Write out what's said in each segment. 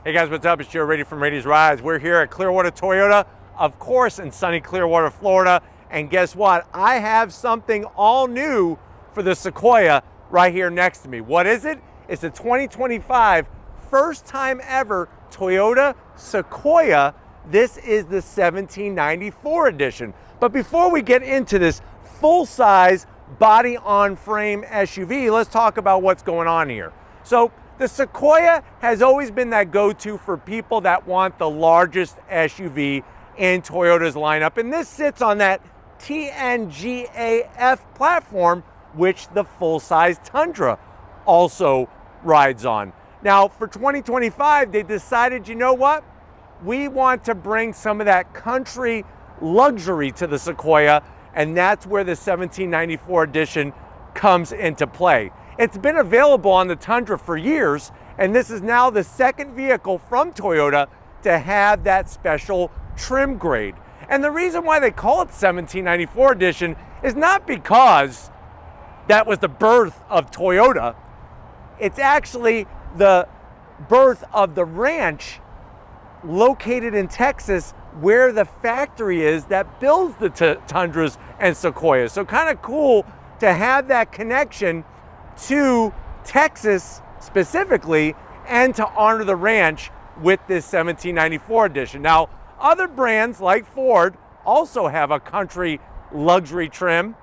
Hey guys, what's up? It's Joe Rady from Rady's Rides. We're here at Clearwater Toyota, of course, in sunny Clearwater, Florida. And guess what? I have something all new for the Sequoia right here next to me. What is it? It's a 2025 first time ever Toyota Sequoia. This is the 1794 edition. But before we get into this full-size body on frame SUV, let's talk about what's going on here. So the Sequoia has always been that go-to for people that want the largest SUV in Toyota's lineup, and this sits on that TNGA-F platform, which the full-size Tundra also rides on. Now, for 2025, they decided, you know what? We want to bring some of that country luxury to the Sequoia, and that's where the 1794 edition comes into play. It's been available on the Tundra for years, and this is now the second vehicle from Toyota to have that special trim grade. And the reason why they call it 1794 edition is not because that was the birth of Toyota. It's actually the birth of the ranch located in Texas, where the factory is that builds the Tundras and Sequoias. So kind of cool to have that connection to Texas specifically, and to honor the ranch with this 1794 edition. Now, other brands like Ford also have a country luxury trim.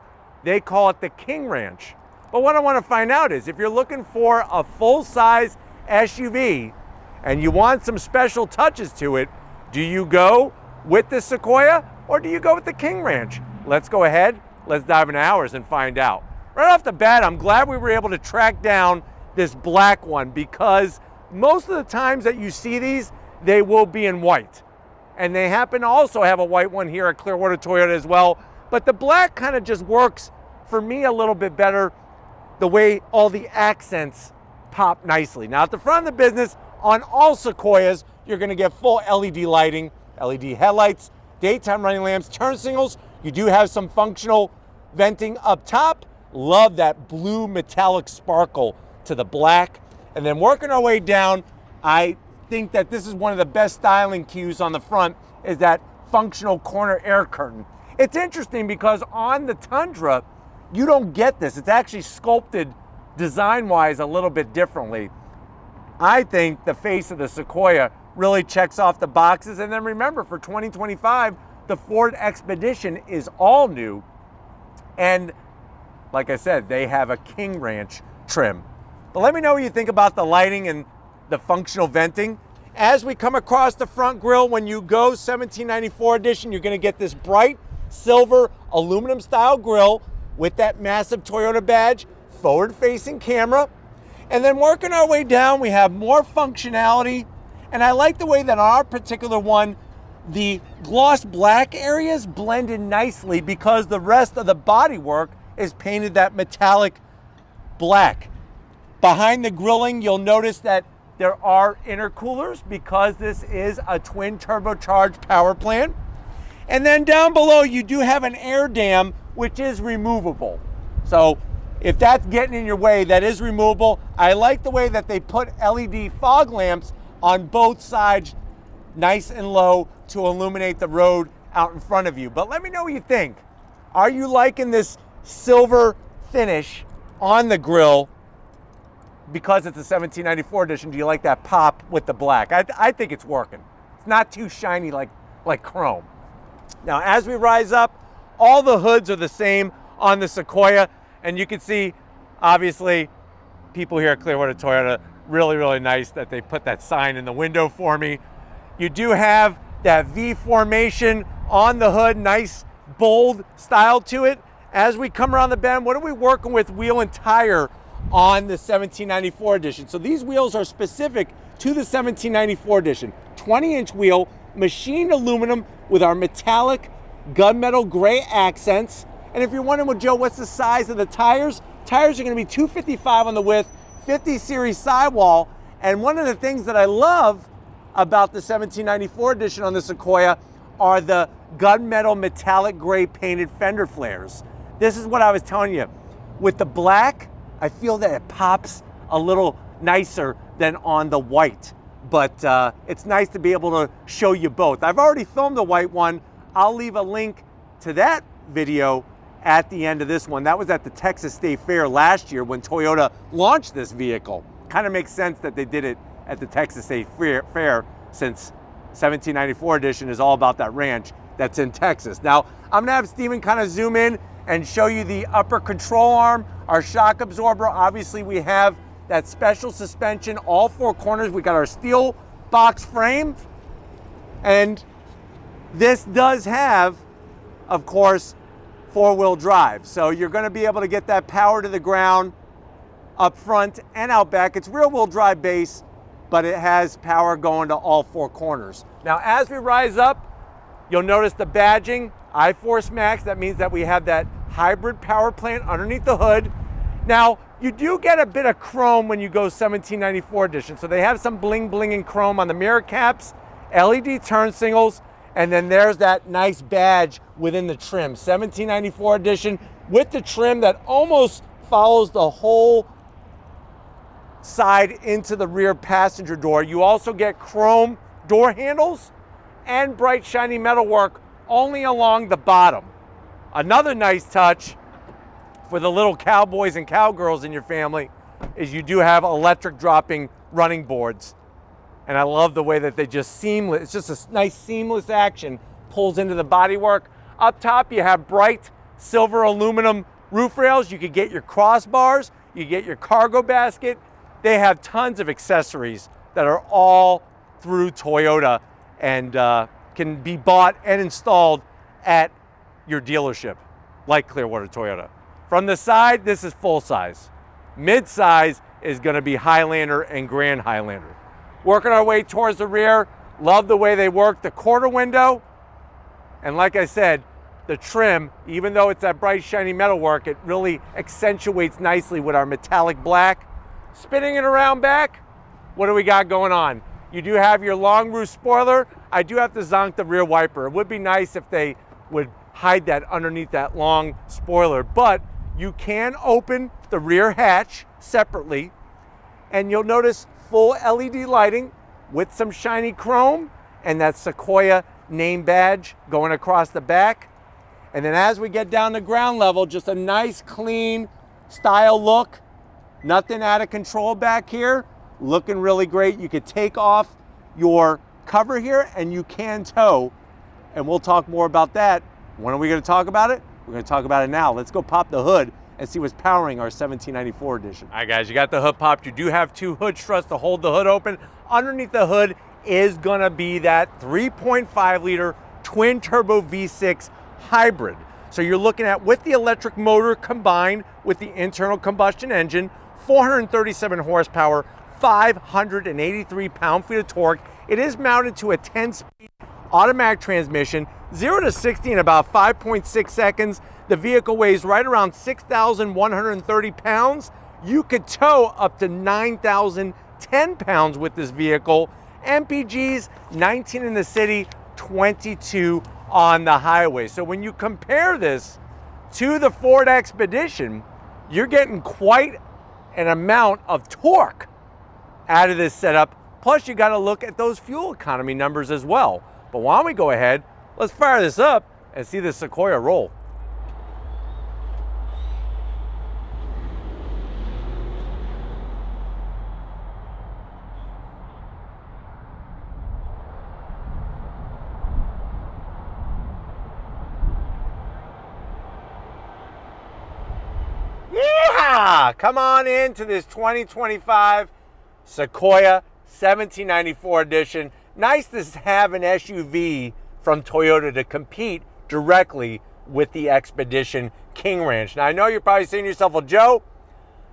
They call it the King Ranch. But what I want to find out is, if you're looking for a full-size SUV and you want some special touches to it, do you go with the Sequoia or do you go with the King Ranch? Let's go ahead, let's dive into ours and find out. Right off the bat, I'm glad we were able to track down this black one, because most of the times that you see these, they will be in white. And they happen to also have a white one here at Clearwater Toyota as well. But the black kind of just works for me a little bit better, the way all the accents pop nicely. Now, at the front of the business, on all Sequoias, you're gonna get full LED lighting, LED headlights, daytime running lamps, turn signals. You do have some functional venting up top. Love that blue metallic sparkle to the black. And then working our way down, I think that this is one of the best styling cues on the front, is that functional corner air curtain. It's interesting because on the Tundra, you don't get this. It's actually sculpted design-wise a little bit differently. I think the face of the Sequoia really checks off the boxes. And then remember, for 2025, the Ford Expedition is all new. And like I said, they have a King Ranch trim. But let me know what you think about the lighting and the functional venting. As we come across the front grille, when you go 1794 edition, you're gonna get this bright silver aluminum style grille with that massive Toyota badge, forward-facing camera. And then working our way down, we have more functionality. And I like the way that on our particular one, the gloss black areas blended nicely, because the rest of the bodywork is painted that metallic black. Behind the grilling, you'll notice that there are intercoolers, because this is a twin turbocharged power plant. And then down below, you do have an air dam, which is removable. So if that's getting in your way, that is removable. I like the way that they put LED fog lamps on both sides, nice and low, to illuminate the road out in front of you. But let me know what you think. Are you liking this silver finish on the grille because it's a 1794 edition? Do you like that pop with the black? I think it's working. It's not too shiny like chrome. Now, as we rise up, all the hoods are the same on the Sequoia, and you can see, obviously, people here at Clearwater Toyota, really, really nice that they put that sign in the window for me. You do have that V formation on the hood, nice, bold style to it. As we come around the bend, what are we working with wheel and tire on the 1794 edition? So these wheels are specific to the 1794 edition. 20-inch wheel, machined aluminum with our metallic gunmetal gray accents. And if you're wondering, well, Joe, what's the size of the tires? Tires are gonna be 255 on the width, 50 series sidewall. And one of the things that I love about the 1794 edition on the Sequoia are the gunmetal metallic gray painted fender flares. This is what I was telling you. With the black, I feel that it pops a little nicer than on the white. but it's nice to be able to show you both. I've already filmed the white one. I'll leave a link to that video at the end of this one. That was at the Texas State Fair last year when Toyota launched this vehicle. Kind of makes sense that they did it at the Texas State Fair since 1794 edition is all about that ranch that's in Texas. Now, I'm gonna have Steven kind of zoom in and show you the upper control arm, our shock absorber. Obviously, we have that special suspension, all four corners. We got our steel box frame, and this does have, of course, four-wheel drive. So you're gonna be able to get that power to the ground up front and out back. It's rear-wheel drive base, but it has power going to all four corners. Now, as we rise up, you'll notice the badging, iForce Max. That means that we have that hybrid power plant underneath the hood. Now, you do get a bit of chrome when you go 1794 edition. So they have some bling bling and chrome on the mirror caps, LED turn signals, and then there's that nice badge within the trim. 1794 edition with the trim that almost follows the whole side into the rear passenger door. You also get chrome door handles and bright shiny metalwork only along the bottom. Another nice touch for the little cowboys and cowgirls in your family is you do have electric dropping running boards. And I love the way that they just seamless, it's just a nice seamless action, pulls into the bodywork. Up top, you have bright silver aluminum roof rails. You could get your crossbars, you get your cargo basket. They have tons of accessories that are all through Toyota and can be bought and installed at your dealership, like Clearwater Toyota. From the side, this is full size. Mid-size is gonna be Highlander and Grand Highlander. Working our way towards the rear, love the way they work the quarter window. And like I said, the trim, even though it's that bright shiny metalwork, it really accentuates nicely with our metallic black. Spinning it around back, what do we got going on? You do have your long roof spoiler. I do have to zonk the rear wiper. It would be nice if they would hide that underneath that long spoiler, but you can open the rear hatch separately, and you'll notice full LED lighting with some shiny chrome and that Sequoia name badge going across the back. And then as we get down to ground level, just a nice clean style look. Nothing out of control back here. Looking really great. You could take off your cover here and you can tow. And we'll talk more about that. When are we going to talk about it? We're going to talk about it now. Let's go pop the hood and see what's powering our 1794 edition. All right, guys, you got the hood popped. You do have two hood struts to hold the hood open. Underneath the hood is going to be that 3.5 liter twin turbo V6 hybrid. So you're looking at, with the electric motor combined with the internal combustion engine, 437 horsepower, 583 pound-feet of torque. It is mounted to a 10-speed automatic transmission, 0 to 60 in about 5.6 seconds. The vehicle weighs right around 6,130 pounds. You could tow up to 9,010 pounds with this vehicle. MPGs, 19 in the city, 22 on the highway. So when you compare this to the Ford Expedition, you're getting quite an amount of torque out of this setup. Plus, you got to look at those fuel economy numbers as well. But why don't we go ahead, let's fire this up and see the Sequoia roll. Yeah! Come on into this 2025 Sequoia 1794 edition. Nice to have an SUV from Toyota to compete directly with the Expedition King Ranch. Now, I know you're probably saying to yourself, well, Joe,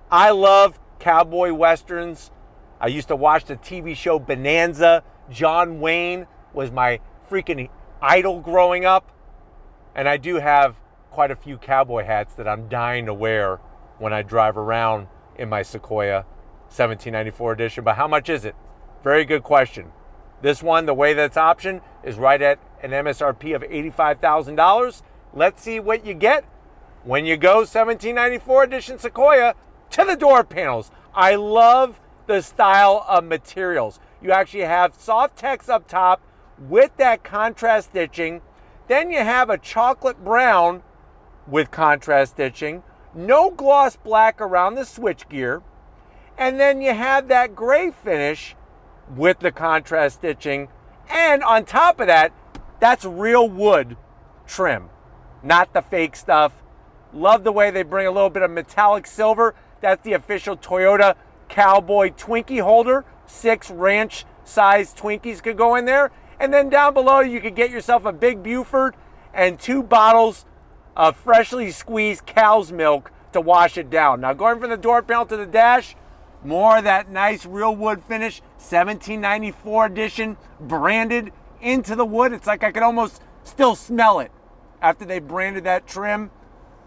I love cowboy westerns. I used to watch the TV show Bonanza. John Wayne was my freaking idol growing up. And I do have quite a few cowboy hats that I'm dying to wear when I drive around in my Sequoia 1794 edition. But how much is it? Very good question. This one, the way that's optioned, is right at an MSRP of $85,000. Let's see what you get when you go 1794 edition Sequoia to the door panels. I love the style of materials. You actually have soft text up top with that contrast stitching. Then you have a chocolate brown with contrast stitching. No gloss black around the switchgear. And then you have that gray finish with the contrast stitching. And on top of that, that's real wood trim, not the fake stuff. Love the way they bring a little bit of metallic silver. That's the official Toyota Cowboy Twinkie holder. 6 ranch sized Twinkies could go in there. And then down below, you could get yourself a big Buford and 2 bottles of freshly squeezed cow's milk to wash it down. Now, going from the door panel to the dash, more of that nice real wood finish, 1794 edition, branded into the wood. It's like I could almost still smell it after they branded that trim.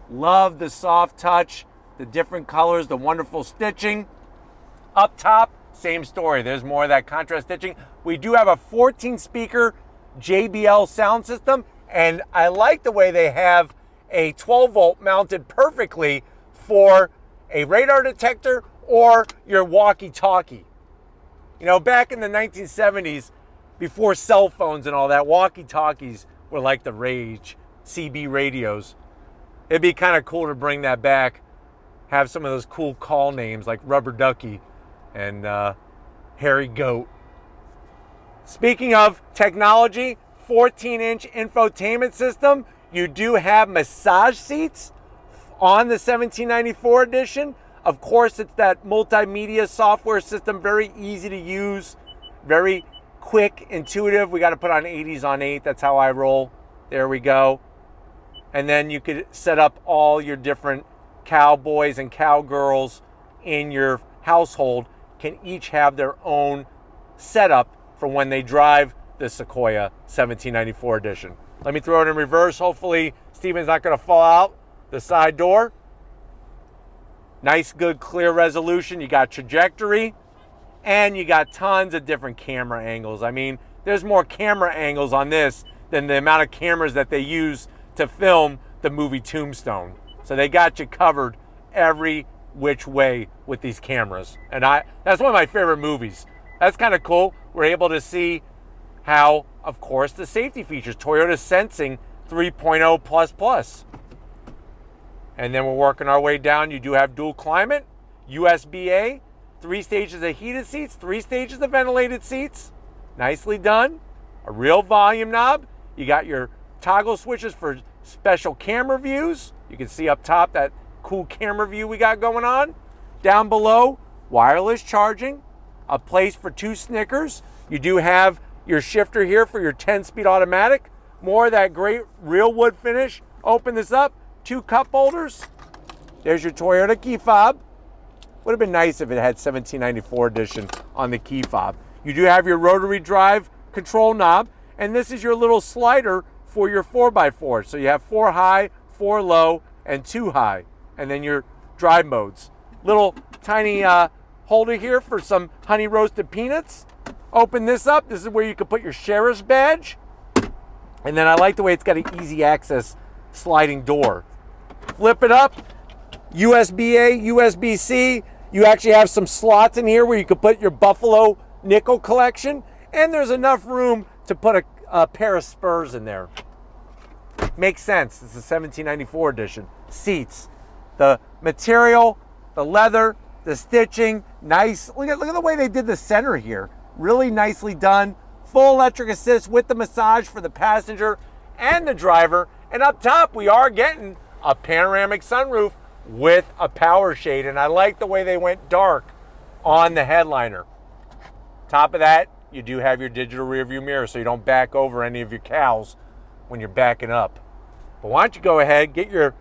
Love the soft touch, the different colors, the wonderful stitching. Up top, same story. There's more of that contrast stitching. We do have a 14-speaker JBL sound system, and I like the way they have a 12-volt mounted perfectly for a radar detector or your walkie-talkie. You know, back in the 1970s, before cell phones and all that, walkie-talkies were like the rage, CB radios. It'd be kind of cool to bring that back, have some of those cool call names like Rubber Ducky and Hairy Goat. Speaking of technology, 14-inch infotainment system. You do have massage seats on the 1794 edition. Of course, it's that multimedia software system, very easy to use, very quick, intuitive. We got to put on 80s on 8. That's how I roll. There we go. And then you could set up all your different cowboys and cowgirls in your household can each have their own setup for when they drive the Sequoia 1794 edition. Let me throw it in reverse. Hopefully Steven's not going to fall out the side door. Nice, good, clear resolution. You got trajectory, and you got tons of different camera angles. I mean, there's more camera angles on this than the amount of cameras that they use to film the movie Tombstone. So they got you covered every which way with these cameras. And that's one of my favorite movies. That's kind of cool. We're able to see how, of course, the safety features, Toyota Sensing 3.0++. And then we're working our way down. You do have dual climate, USB-A, 3 stages of heated seats, 3 stages of ventilated seats. Nicely done. A real volume knob. You got your toggle switches for special camera views. You can see up top that cool camera view we got going on. Down below, wireless charging, a place for 2 Snickers. You do have your shifter here for your 10-speed automatic. More of that great real wood finish. Open this up, 2 cup holders. There's your Toyota key fob. Would have been nice if it had 1794 edition on the key fob. You do have your rotary drive control knob, and this is your little slider for your 4x4. So you have 4 high, 4 low, and 2 high, and then your drive modes. Little tiny holder here for some honey roasted peanuts. Open this up. This is where you can put your sheriff's badge. And then I like the way it's got an easy access sliding door. Flip it up. USB-A, USB-C. You actually have some slots in here where you can put your Buffalo nickel collection. And there's enough room to put a pair of spurs in there. Makes sense. It's a 1794 edition. Seats. The material, the leather, the stitching. Nice. Look at the way they did the center here. Really nicely done. Full electric assist with the massage for the passenger and the driver. And up top, we are getting a panoramic sunroof with a power shade. And I like the way they went dark on the headliner. Top of that, you do have your digital rear view mirror so you don't back over any of your cows when you're backing up. But why don't you go ahead, get your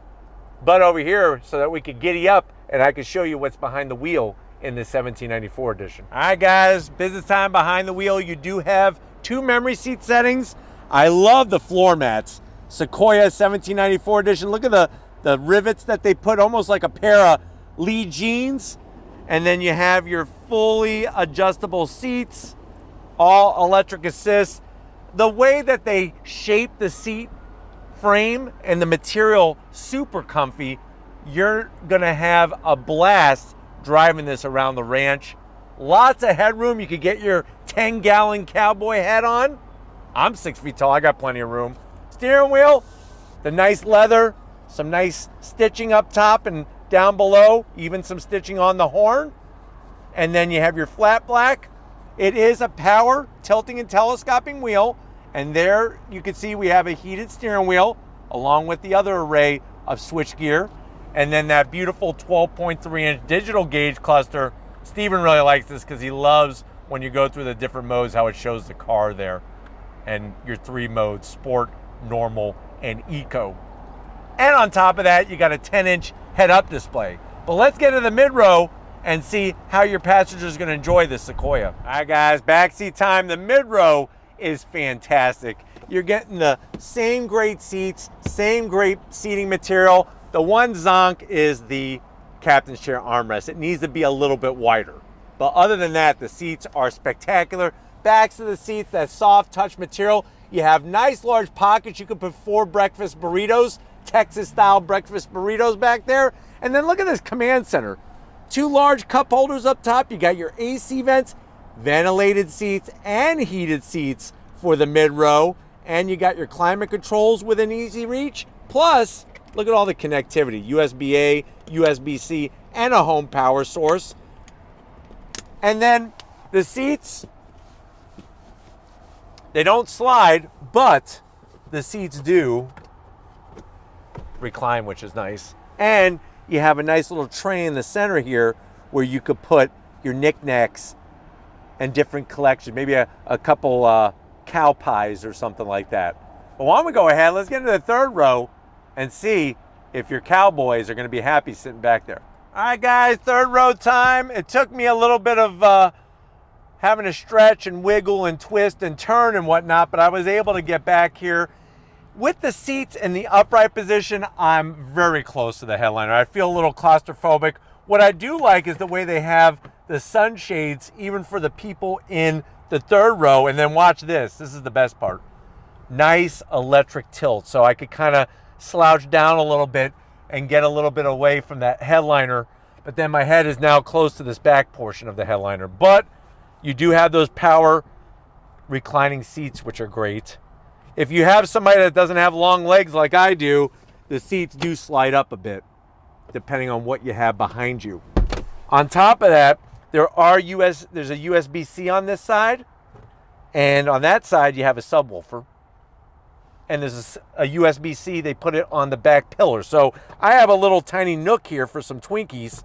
butt over here so that we could giddy up and I can show you what's behind the wheel in this 1794 edition. All right, guys, business time behind the wheel. You do have 2 memory seat settings. I love the floor mats. Sequoia 1794 edition. Look at the rivets that they put, almost like a pair of Lee jeans. And then you have your fully adjustable seats, all electric assist. The way that they shape the seat frame and the material, super comfy. You're gonna have a blast driving this around the ranch. Lots of headroom. You could get your 10-gallon cowboy hat on. I'm 6 feet tall. I got plenty of room. Steering wheel, the nice leather, some nice stitching up top and down below, even some stitching on the horn. And then you have your flat black. It is a power tilting and telescoping wheel. And there you can see we have a heated steering wheel along with the other array of switchgear. And then that beautiful 12.3-inch digital gauge cluster. Steven really likes this because he loves when you go through the different modes, how it shows the car there. And your 3 modes, sport, normal, and eco. And on top of that, you got a 10-inch head-up display. But let's get to the mid-row and see how your passengers are going to enjoy this Sequoia. All right, guys, backseat time. The mid-row is fantastic. You're getting the same great seats, same great seating material. The one zonk is the captain's chair armrest. It needs to be a little bit wider. But other than that, the seats are spectacular. Backs of the seats, that soft touch material. You have nice large pockets. You can put 4 breakfast burritos, Texas-style breakfast burritos back there. And then look at this command center. 2 large cup holders up top. You got your AC vents, ventilated seats, and heated seats for the mid-row. And you got your climate controls within easy reach. Plus, look at all the connectivity. USB-A, USB-C, and a home power source. And then the seats, they don't slide, but the seats do recline, which is nice. And you have a nice little tray in the center here where you could put your knickknacks and different collections, maybe a couple cow pies or something like that. But why don't we go ahead, let's get into the third row and see if your cowboys are going to be happy sitting back there. All right, guys, third row time. It took me a little bit of having to stretch and wiggle and twist and turn and whatnot, but I was able to get back here. With the seats in the upright position, I'm very close to the headliner. I feel a little claustrophobic. What I do like is the way they have the sunshades, even for the people in the third row. And then watch this. This is the best part. Nice electric tilt. So I could kind of slouch down a little bit and get a little bit away from that headliner. But then my head is now close to this back portion of the headliner. But you do have those power reclining seats, which are great. If you have somebody that doesn't have long legs like I do, the seats do slide up a bit, depending on what you have behind you. On top of that, there's a USB-C on this side, and on that side you have a subwoofer. And there's a USB-C, they put it on the back pillar. So I have a little tiny nook here for some Twinkies,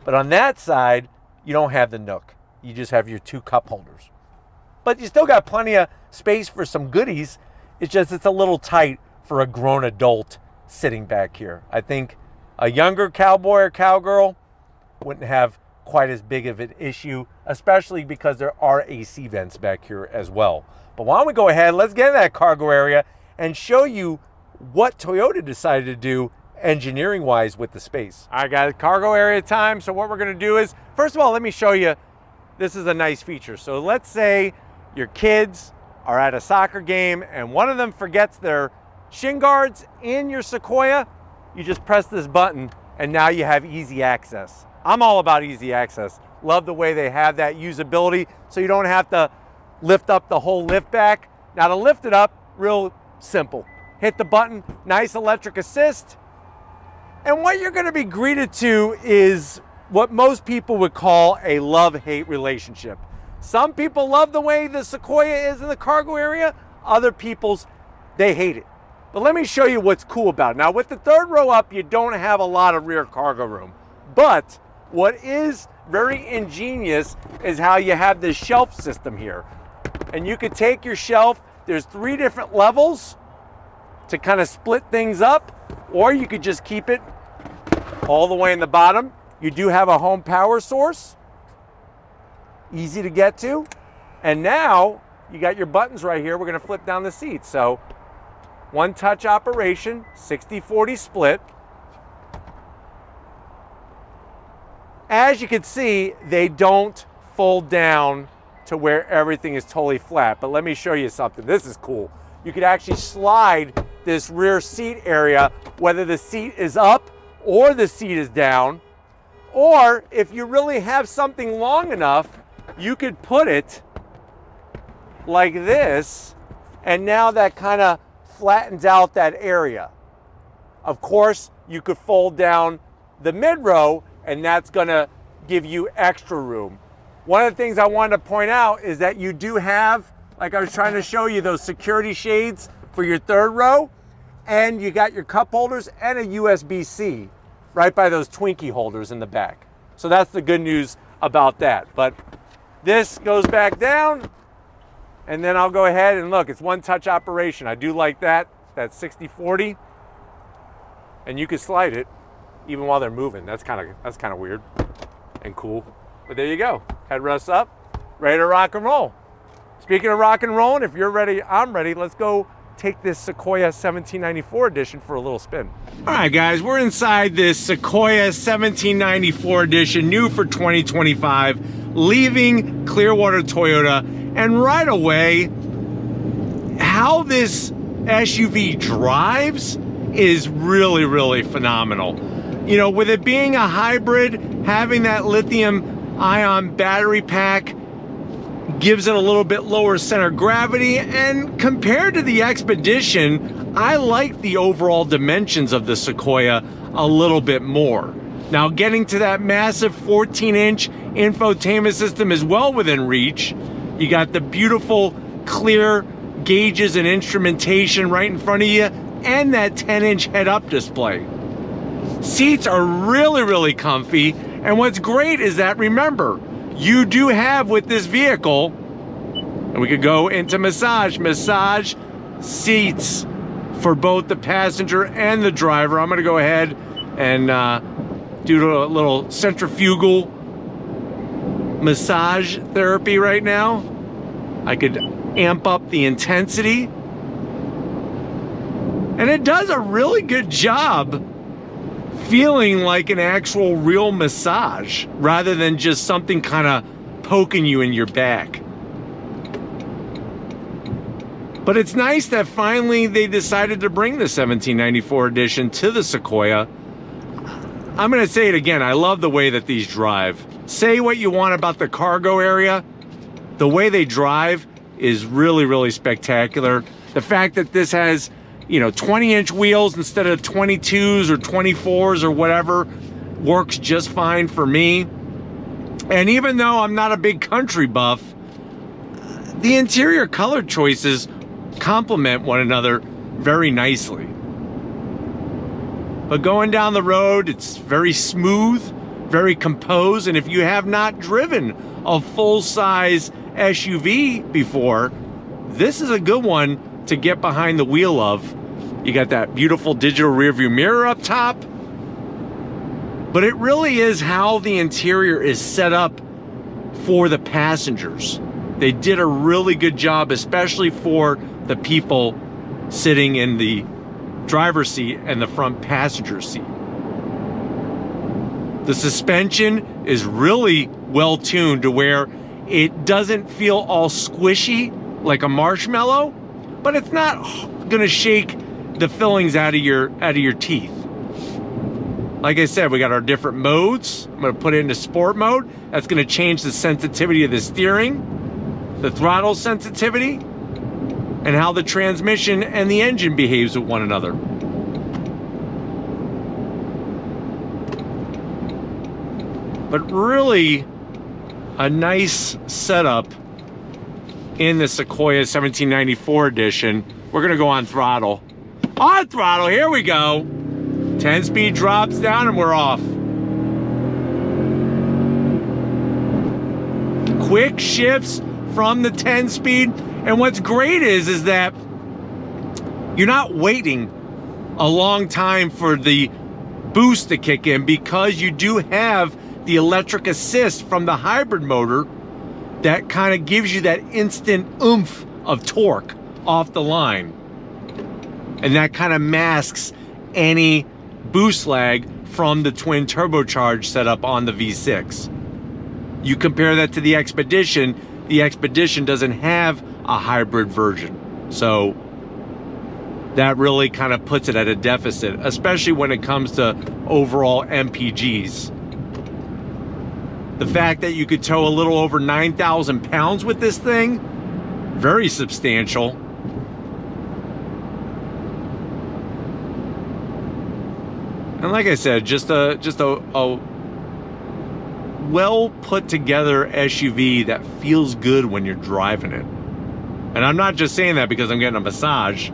but on that side, you don't have the nook. You just have your 2 cup holders. But you still got plenty of space for some goodies. It's a little tight for a grown adult sitting back here. I think a younger cowboy or cowgirl wouldn't have quite as big of an issue, especially because there are AC vents back here as well. But why don't we go ahead, let's get in that cargo area and show you what Toyota decided to do engineering-wise with the space. All right, guys, cargo area time. So what we're gonna do is, first of all, let me show you, this is a nice feature. So let's say your kids are at a soccer game and one of them forgets their shin guards in your Sequoia. You just press this button and now you have easy access. I'm all about easy access. Love the way they have that usability so you don't have to lift up the whole lift back. Now to lift it up, real simple. Hit the button, nice electric assist. And what you're gonna be greeted to is what most people would call a love-hate relationship. Some people love the way the Sequoia is in the cargo area. Other people's, they hate it. But let me show you what's cool about it. Now with the third row up, you don't have a lot of rear cargo room. But what is very ingenious is how you have this shelf system here. And you could take your shelf, there's 3 different levels to kind of split things up, or you could just keep it all the way in the bottom. You do have a home power source, easy to get to. And now you got your buttons right here. We're gonna flip down the seats. So one touch operation, 60-40 split. As you can see, they don't fold down to where everything is totally flat. But let me show you something. This is cool. You could actually slide this rear seat area, whether the seat is up or the seat is down. Or if you really have something long enough, you could put it like this, and now that kind of flattens out that area. Of course, you could fold down the mid-row, and that's gonna give you extra room. One of the things I wanted to point out is that you do have, like I was trying to show you, those security shades for your third row, and you got your cup holders and a USB-C right by those Twinkie holders in the back. So that's the good news about that. But this goes back down, and then I'll go ahead and look, it's one touch operation. I do like that, that's 60/40, and you can slide it even while they're moving. That's kind of weird and cool. But there you go, headrests up, ready to rock and roll. Speaking of rock and rolling, if you're ready, I'm ready. Let's go take this Sequoia 1794 edition for a little spin. All right, guys, we're inside this Sequoia 1794 edition, new for 2025, leaving Clearwater Toyota. And right away, how this SUV drives is really, really phenomenal. You know, with it being a hybrid, having that lithium-ion battery pack gives it a little bit lower center of gravity, and compared to the Expedition, I like the overall dimensions of the Sequoia a little bit more. Now, getting to that massive 14-inch infotainment system is well within reach. You got the beautiful clear gauges and instrumentation right in front of you, and that 10-inch head-up display. Seats are really, really comfy, and what's great is that, remember, you do have with this vehicle, and we could go into massage seats for both the passenger and the driver. I'm going to go ahead and do a little centrifugal massage therapy right now. I could amp up the intensity, and it does a really good job feeling like an actual real massage rather than just something kind of poking you in your back. But it's nice that finally they decided to bring the 1794 edition to the Sequoia. I'm going to say it again, I love the way that these drive. Say what you want about the cargo area, the way they drive is really, really spectacular. The fact that this has, you know, 20-inch wheels instead of 22s or 24s or whatever works just fine for me. And even though I'm not a big country buff, the interior color choices complement one another very nicely. But going down the road, it's very smooth, very composed, and if you have not driven a full-size SUV before, this is a good one to get behind the wheel of. You got that beautiful digital rearview mirror up top, but it really is how the interior is set up for the passengers. They did a really good job, especially for the people sitting in the driver's seat and the front passenger seat. The suspension is really well tuned to where it doesn't feel all squishy like a marshmallow, but it's not gonna shake the fillings out of your teeth. Like I said, we got our different modes. I'm gonna put it into sport mode. That's gonna change the sensitivity of the steering, the throttle sensitivity, and how the transmission and the engine behaves with one another. But really a nice setup in the Sequoia 1794 edition. We're gonna go on throttle. On throttle, here we go. 10-speed drops down and we're off. Quick shifts from the 10-speed. And what's great is that you're not waiting a long time for the boost to kick in, because you do have the electric assist from the hybrid motor that kind of gives you that instant oomph of torque off the line. And that kind of masks any boost lag from the twin turbocharged setup on the V6. You compare that to the Expedition doesn't have a hybrid version. So that really kind of puts it at a deficit, especially when it comes to overall MPGs. The fact that you could tow a little over 9,000 pounds with this thing, very substantial. And like I said, just a well put together SUV that feels good when you're driving it. And I'm not just saying that because I'm getting a massage.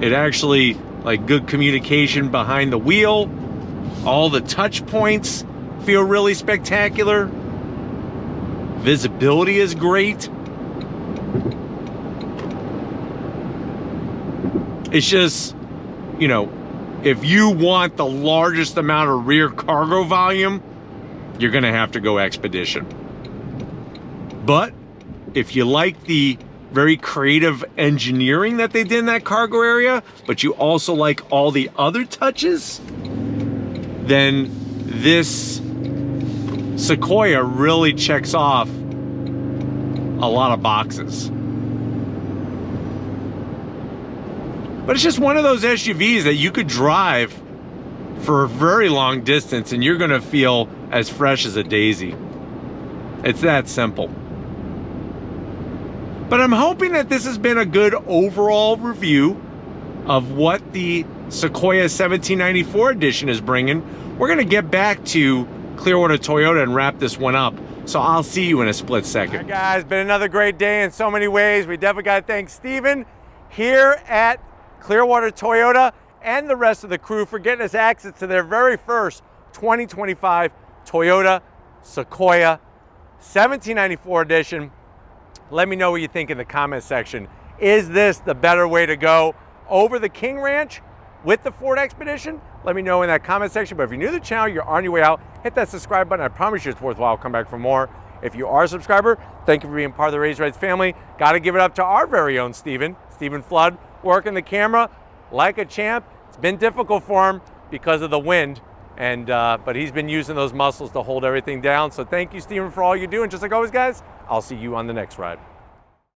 It actually, like, good communication behind the wheel. All the touch points feel really spectacular. Visibility is great. It's just, you know, if you want the largest amount of rear cargo volume, you're gonna have to go Expedition. But if you like the very creative engineering that they did in that cargo area, but you also like all the other touches, then this Sequoia really checks off a lot of boxes. But it's just one of those SUVs that you could drive for a very long distance and you're gonna feel as fresh as a daisy. It's that simple. But I'm hoping that this has been a good overall review of what the Sequoia 1794 edition is bringing. We're gonna get back to Clearwater Toyota and wrap this one up. So I'll see you in a split second. All right, guys, been another great day in so many ways. We definitely gotta thank Steven here at Clearwater Toyota and the rest of the crew for getting us access to their very first 2025 Toyota Sequoia 1794 edition. Let me know what you think in the comment section. Is this the better way to go over the King Ranch with the Ford Expedition? Let me know in that comment section. But if you're new to the channel, you're on your way out, hit that subscribe button. I promise you it's worthwhile. Come back for more. If you are a subscriber, thank you for being part of the Raised Rights family. Got to give it up to our very own Stephen Flood, working the camera like a champ. It's been difficult for him because of the wind, and but he's been using those muscles to hold everything down. So thank you, Stephen, for all you do. And just like always, guys, I'll see you on the next ride.